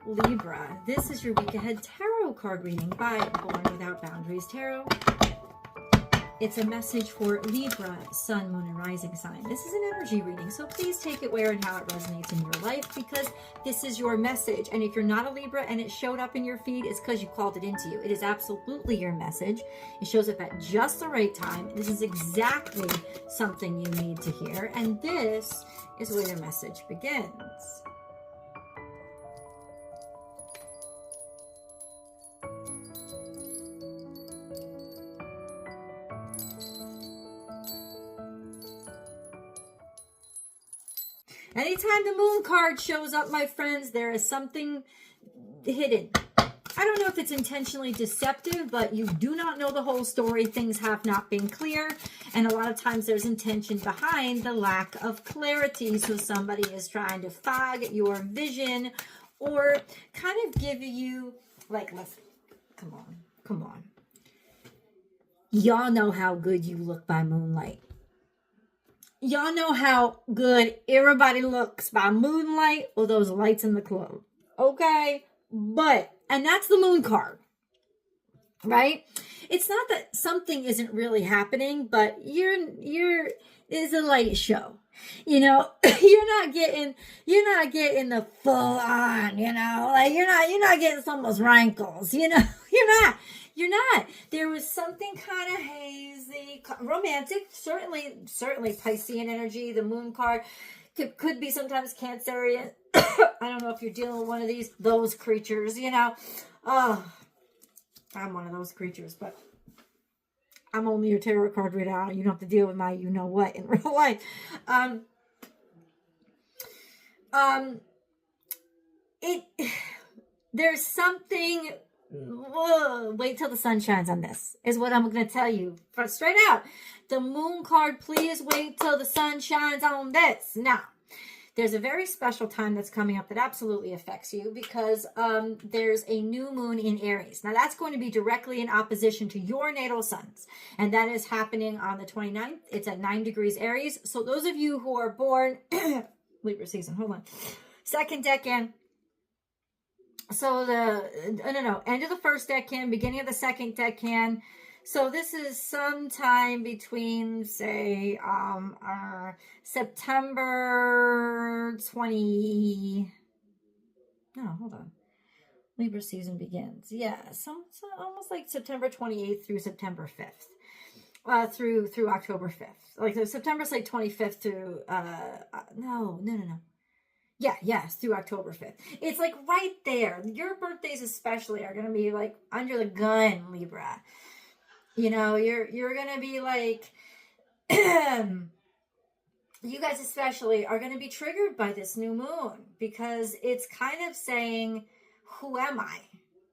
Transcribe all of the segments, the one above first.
Libra, this is your week ahead tarot card reading by Born Without Boundaries Tarot. It's a message for Libra, Sun, Moon, and Rising sign. This is an energy reading, so please take it where and how it resonates in your life, because this is your message. And if you're not a Libra and it showed up in your feed, it's because you called it into you. It is absolutely your message. It shows up at just the right time. This is exactly something you need to hear, and this is where your message begins. Anytime the moon card shows up, my friends, there is something hidden. I don't know if it's intentionally deceptive, but you do not know the whole story. Things have not been clear. And a lot of times there's intention behind the lack of clarity. So somebody is trying to fog your vision or kind of give you, like, let's, come on. Y'all know how good you look by moonlight. Y'all know how good everybody looks by moonlight or those lights in the club. Okay? But, and that's the moon card. Right? It's not that something isn't really happening, but it's a light show. You know, you're not getting the full on, you know, like you're not getting someone's rankles, you know, you're not. There was something kind of hazy, romantic, certainly Piscean energy. The moon card could be sometimes Cancerian. I don't know if you're dealing with one of those creatures, you know. Oh, I'm one of those creatures, but I'm only your tarot card reader. You don't have to deal with my you know what in real life. There's something. Whoa, wait till the sun shines on this is what I'm going to tell you straight out. The moon card, please wait till the sun shines on this. Now, there's a very special time that's coming up that absolutely affects you because there's a new moon in Aries. Now, that's going to be directly in opposition to your natal suns, and that is happening on the 29th. It's at 9 degrees Aries. So those of you who are born Libra season, hold on, second decan. So end of the first decan, beginning of the second decan. So this is sometime between, say, September 20. No, hold on. Libra season begins. Yeah, so almost like September 28th through September 5th. Through October 5th. Like the September's like 25th through no. Yes, through October 5th. It's like right there. Your birthdays especially are going to be like under the gun, Libra. You know, you're going to be like, you guys especially are going to be triggered by this new moon because it's kind of saying, who am I?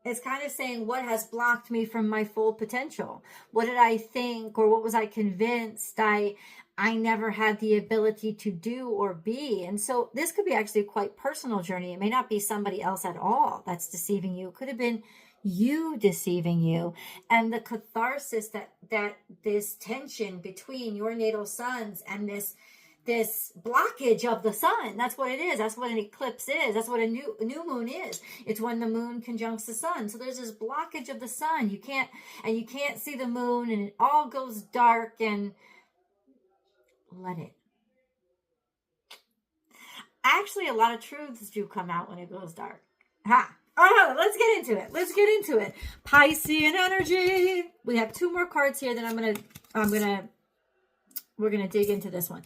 It's kind of saying, what has blocked me from my full potential? What did I think, or what was I convinced I never had the ability to do or be? And so this could be actually a quite personal journey. It may not be somebody else at all that's deceiving you. It could have been you deceiving you. And the catharsis that this tension between your natal suns and this blockage of the sun, that's what it is. That's what an eclipse is. That's what a new moon is. It's when the moon conjuncts the sun. So there's this blockage of the sun. You can't see the moon, and it all goes dark, and let it. Actually, a lot of truths do come out when it goes dark. Ha! Oh, let's get into it. Piscean energy. We have two more cards here that we're going to dig into this one.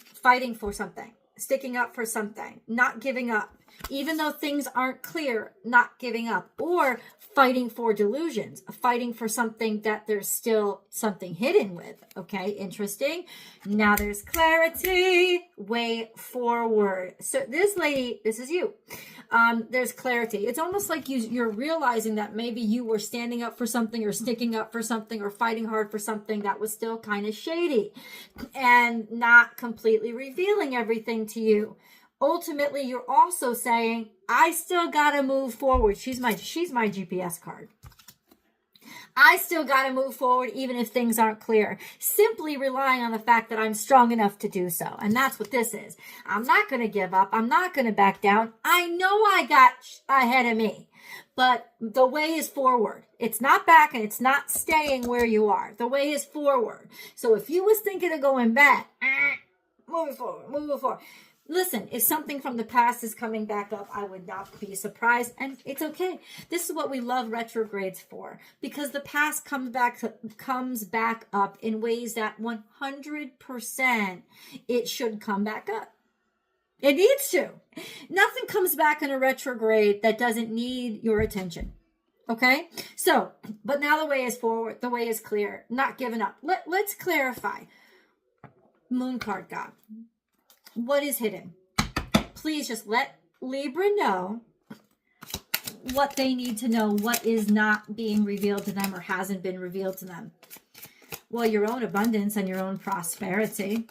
Fighting for something, sticking up for something, not giving up, even though things aren't clear, not giving up, or fighting for delusions, fighting for something that there's still something hidden with. Okay, interesting. Now there's clarity, way forward. So this lady, this is you. There's clarity. It's almost like you're realizing that maybe you were standing up for something or sticking up for something or fighting hard for something that was still kind of shady and not completely revealing everything to you. Ultimately, you're also saying, I still got to move forward. She's my GPS card. I still got to move forward even if things aren't clear, simply relying on the fact that I'm strong enough to do so. And that's what this is. I'm not going to give up. I'm not going to back down. I know I got ahead of me, but the way is forward. It's not back and it's not staying where you are. The way is forward. So if you was thinking of going back, move forward. Listen, if something from the past is coming back up, I would not be surprised. And it's okay. This is what we love retrogrades for. Because the past comes back up in ways that 100% it should come back up. It needs to. Nothing comes back in a retrograde that doesn't need your attention. Okay? So, but now the way is forward. The way is clear. Not giving up. Let's clarify. Moon card God. What is hidden? Please just let Libra know what they need to know, what is not being revealed to them or hasn't been revealed to them. Well, your own abundance and your own prosperity.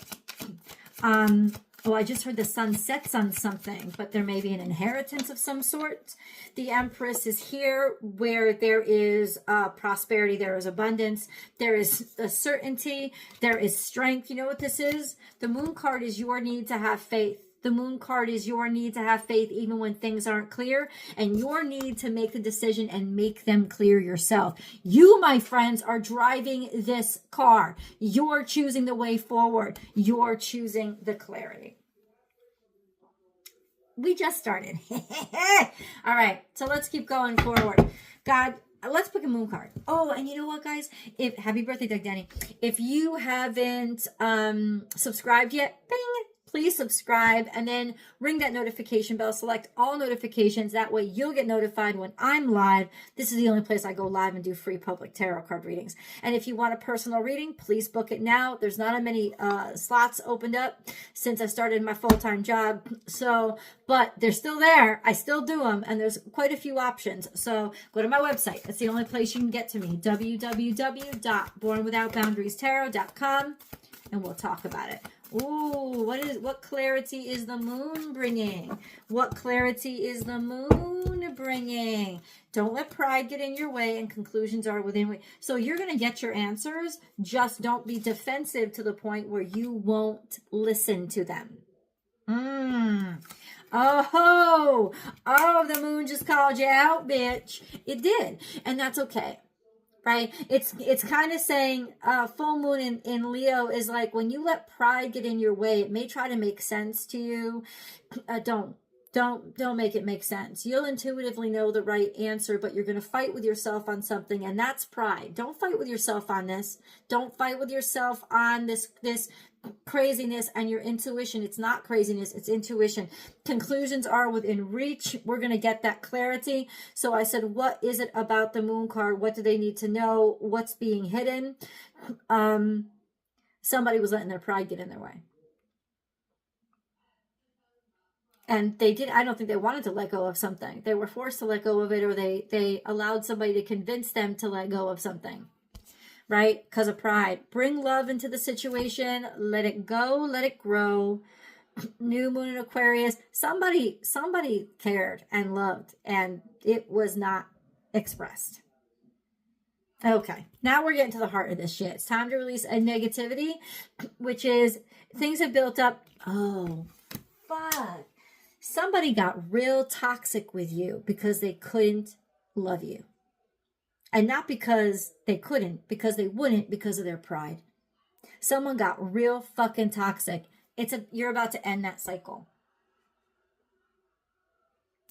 Oh, I just heard the sun sets on something, but there may be an inheritance of some sort. The Empress is here where there is prosperity, there is abundance, there is a certainty, there is strength. You know what this is? The Moon card is your need to have faith. The Moon card is your need to have faith even when things aren't clear, and your need to make the decision and make them clear yourself. You, my friends, are driving this car. You're choosing the way forward. You're choosing the clarity. We just started. All right, so let's keep going forward. God, let's pick a Moon card. Oh, and you know what, guys? Happy birthday, Doug Denny. If you haven't subscribed yet, bing, please subscribe and then ring that notification bell. Select all notifications. That way you'll get notified when I'm live. This is the only place I go live and do free public tarot card readings. And if you want a personal reading, please book it now. There's not many slots opened up since I started my full-time job. But they're still there. I still do them. And there's quite a few options. So go to my website. That's the only place you can get to me. www.bornwithoutboundariestarot.com. And we'll talk about it. Ooh, what clarity is the moon bringing? What clarity is the moon bringing? Don't let pride get in your way, and conclusions are within. So you're going to get your answers. Just don't be defensive to the point where you won't listen to them. Oh, the moon just called you out, bitch. It did. And that's okay. Right? It's kind of saying full moon in Leo is like when you let pride get in your way, it may try to make sense to you. Don't make it make sense. You'll intuitively know the right answer, but you're going to fight with yourself on something, and that's pride. Don't fight with yourself on this. Don't fight with yourself on this craziness and your intuition. It's not craziness, it's intuition. Conclusions are within reach. We're going to get that clarity. So I said, what is it about the moon card? What do they need to know? What's being hidden? Somebody was letting their pride get in their way. And they did. I don't think they wanted to let go of something. They were forced to let go of it, or they allowed somebody to convince them to let go of something. Right? Because of pride. Bring love into the situation. Let it go. Let it grow. New moon in Aquarius. Somebody cared and loved, and it was not expressed. Okay. Now we're getting to the heart of this shit. It's time to release a negativity, which is things have built up. Oh, fuck. Somebody got real toxic with you because they couldn't love you. And not because they couldn't, because they wouldn't, because of their pride. Someone got real fucking toxic. You're about to end that cycle.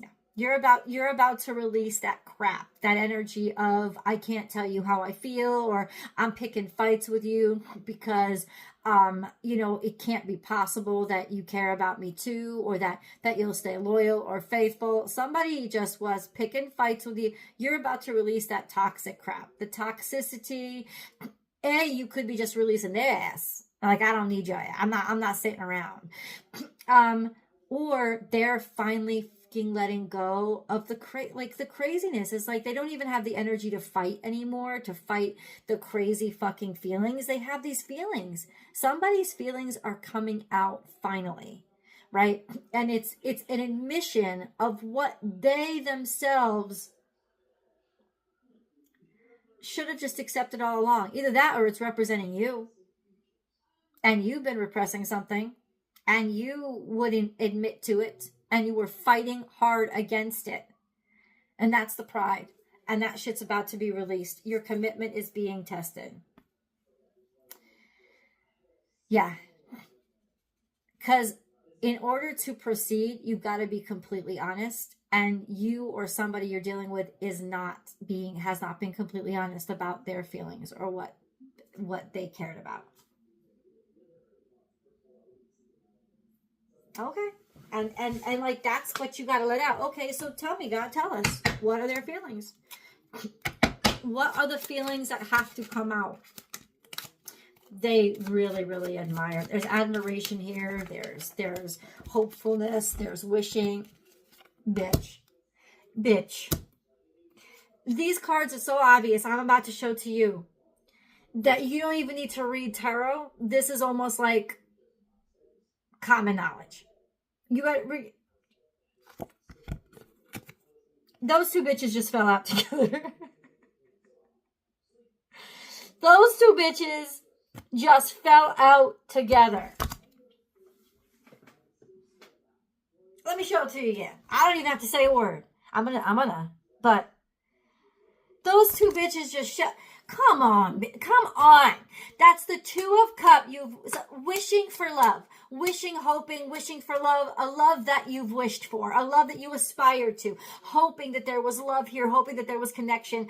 Yeah. You're about to release that crap, that energy of I can't tell you how I feel, or I'm picking fights with you because it can't be possible that you care about me too, or that you'll stay loyal or faithful. Somebody just was picking fights with you. You're about to release that toxic crap, the toxicity. You could be just releasing their ass. Like, I don't need you. I'm not sitting around. Or they're finally letting go of the craziness. It's like they don't even have the energy to fight anymore, to fight the crazy fucking feelings. They have these feelings. Somebody's feelings are coming out finally, right? And it's an admission of what they themselves should have just accepted all along. Either that or it's representing you. And you've been repressing something. And you wouldn't admit to it. And you were fighting hard against it. And that's the pride. And that shit's about to be released. Your commitment is being tested. Yeah. Because in order to proceed, you've got to be completely honest. And you or somebody you're dealing with has not been completely honest about their feelings or what they cared about. Okay. And like, that's what you got to let out. Okay, so tell me, God, tell us, what are their feelings? What are the feelings that have to come out? They really, really admire. There's admiration here. There's hopefulness. There's wishing. Bitch. These cards are so obvious. I'm about to show to you that you don't even need to read tarot. This is almost like common knowledge. You got to read. Those two bitches just fell out together. Those two bitches just fell out together. Let me show it to you again. I don't even have to say a word. I'm gonna. But those two bitches just come on. That's the Two of Cups. Wishing for love, wishing, hoping, wishing for love, a love that you've wished for, a love that you aspired to, hoping that there was love here, hoping that there was connection.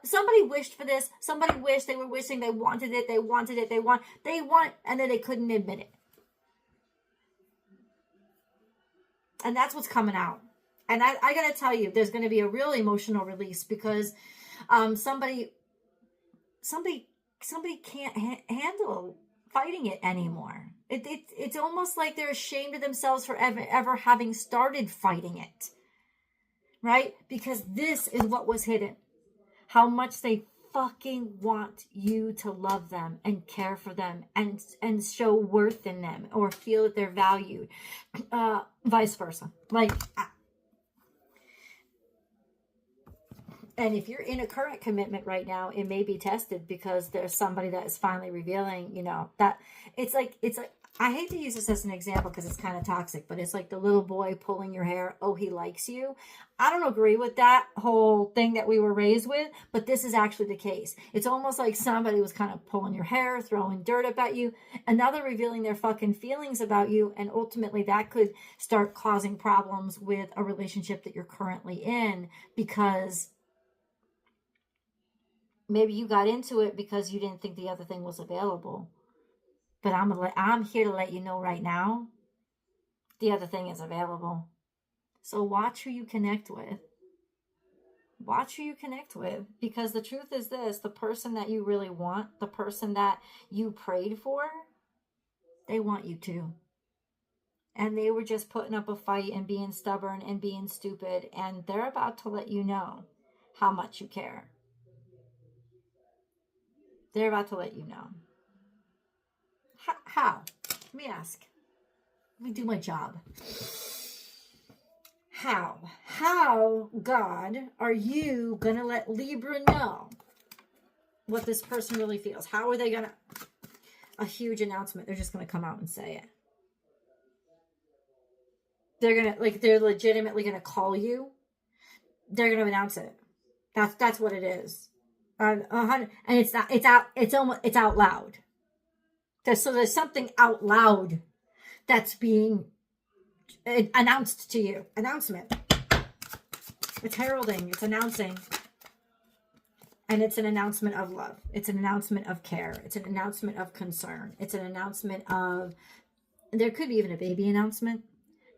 Somebody wished for this. Somebody wished, they were wishing, they wanted it, and then they couldn't admit it. And that's what's coming out. And I got to tell you, there's going to be a real emotional release because somebody can't handle fighting it anymore. It's almost like they're ashamed of themselves for ever having started fighting it. Right? Because this is what was hidden. How much they fucking want you to love them and care for them and show worth in them or feel that they're valued. Vice versa. Like, and if you're in a current commitment right now, it may be tested because there's somebody that is finally revealing, that it's like, I hate to use this as an example because it's kind of toxic, but it's like the little boy pulling your hair. Oh, he likes you. I don't agree with that whole thing that we were raised with, but this is actually the case. It's almost like somebody was kind of pulling your hair, throwing dirt up at you, and now they're revealing their fucking feelings about you. And ultimately that could start causing problems with a relationship that you're currently in because maybe you got into it because you didn't think the other thing was available. But I'm here to let you know right now, the other thing is available. So watch who you connect with. Watch who you connect with. Because the truth is this, the person that you really want, the person that you prayed for, they want you too. And they were just putting up a fight and being stubborn and being stupid. And they're about to let you know how much you care. They're about to let you know. How? Let me ask. Let me do my job. How, God, are you going to let Libra know what this person really feels? How are they going to... A huge announcement. They're just going to come out and say it. They're going to, they're legitimately going to call you. They're going to announce it. That's what it is. And it's out loud. So there's something out loud that's being announced to you. Announcement. It's heralding. It's announcing. And it's an announcement of love. It's an announcement of care. It's an announcement of concern. It's an announcement of... There could be even a baby announcement.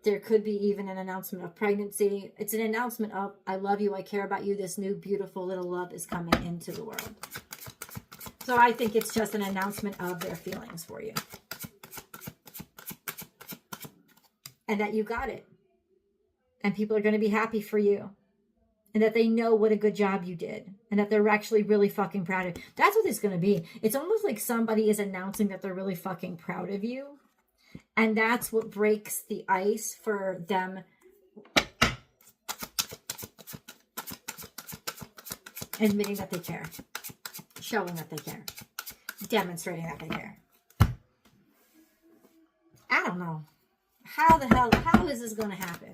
There could be even an announcement of pregnancy. It's an announcement of, I love you, I care about you. This new beautiful little love is coming into the world. So I think it's just an announcement of their feelings for you. And that you got it. And people are going to be happy for you. And that they know what a good job you did. And that they're actually really fucking proud of you. That's what it's going to be. It's almost like somebody is announcing that they're really fucking proud of you. And that's what breaks the ice for them. Admitting that they care. Showing that they care. Demonstrating that they care. I don't know. How is this going to happen?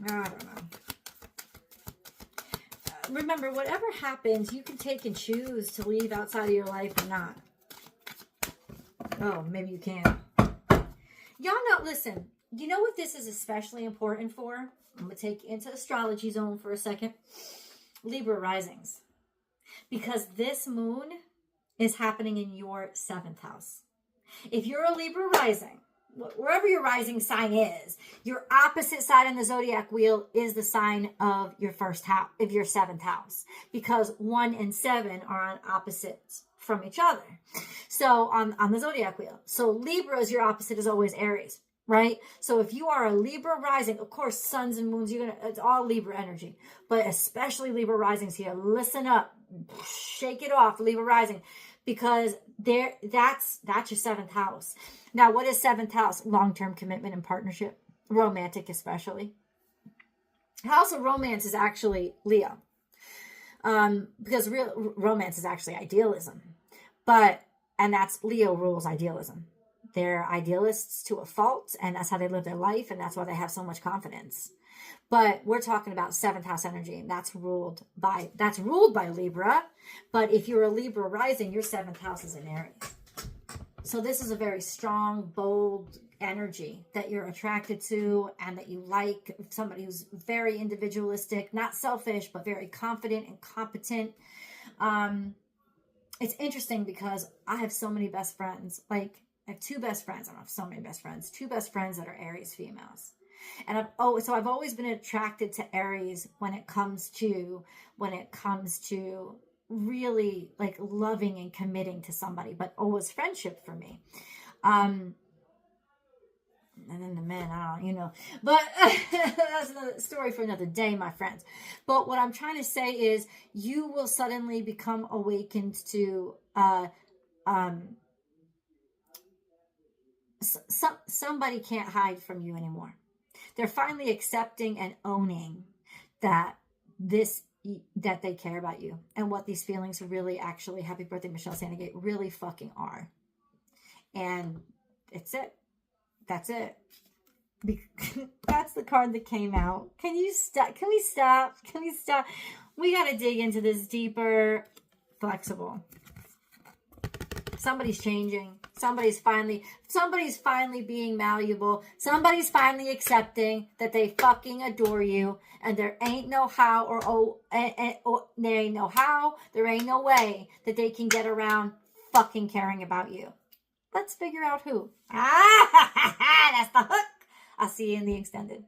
I don't know. Remember, whatever happens, you can take and choose to leave outside of your life or not. Oh, maybe you can. Y'all know, listen, you know what this is especially important for? I'm going to take you into astrology zone for a second. Libra risings. Because this moon is happening in your 7th house. If you're a Libra rising, wherever your rising sign is, your opposite side on the zodiac wheel is the sign of your 1st house, of your 7th house, because 1 and 7 are on opposites from each other. So on the zodiac wheel. So Libra, your opposite is always Aries, right? So if you are a Libra rising, of course, suns and moons, it's all Libra energy, but especially Libra risings here. Listen up, shake it off, Libra rising, because that's your 7th house. Now, what is 7th house? Long-term commitment and partnership. Romantic, especially. House of romance is actually Leo. Because real romance is actually idealism. And that's Leo rules idealism. They're idealists to a fault, and that's how they live their life, and that's why they have so much confidence. But we're talking about 7th house energy, and that's ruled by Libra. But if you're a Libra rising, your 7th house is in Aries. So this is a very strong, bold energy that you're attracted to and that you like. Somebody who's very individualistic, not selfish, but very confident and competent. It's interesting because I have so many best friends. Like, I have 2 best friends. I don't have so many best friends. 2 best friends that are Aries females. And I've always been attracted to Aries when it comes to really like loving and committing to somebody, but always friendship for me. And then the men, but that's another story for another day, my friends. But what I'm trying to say is you will suddenly become awakened to, somebody can't hide from you anymore. They're finally accepting and owning that they care about you and what these feelings really actually, happy birthday, Michelle Sandegate, really fucking are. And it's it. That's it. That's the card that came out. Can we stop? We got to dig into this deeper. Flexible. Somebody's changing. Somebody's finally being malleable. Somebody's finally accepting that they fucking adore you, and there ain't no how there ain't no way that they can get around fucking caring about you. Let's figure out who. That's the hook. I'll see you in the extended.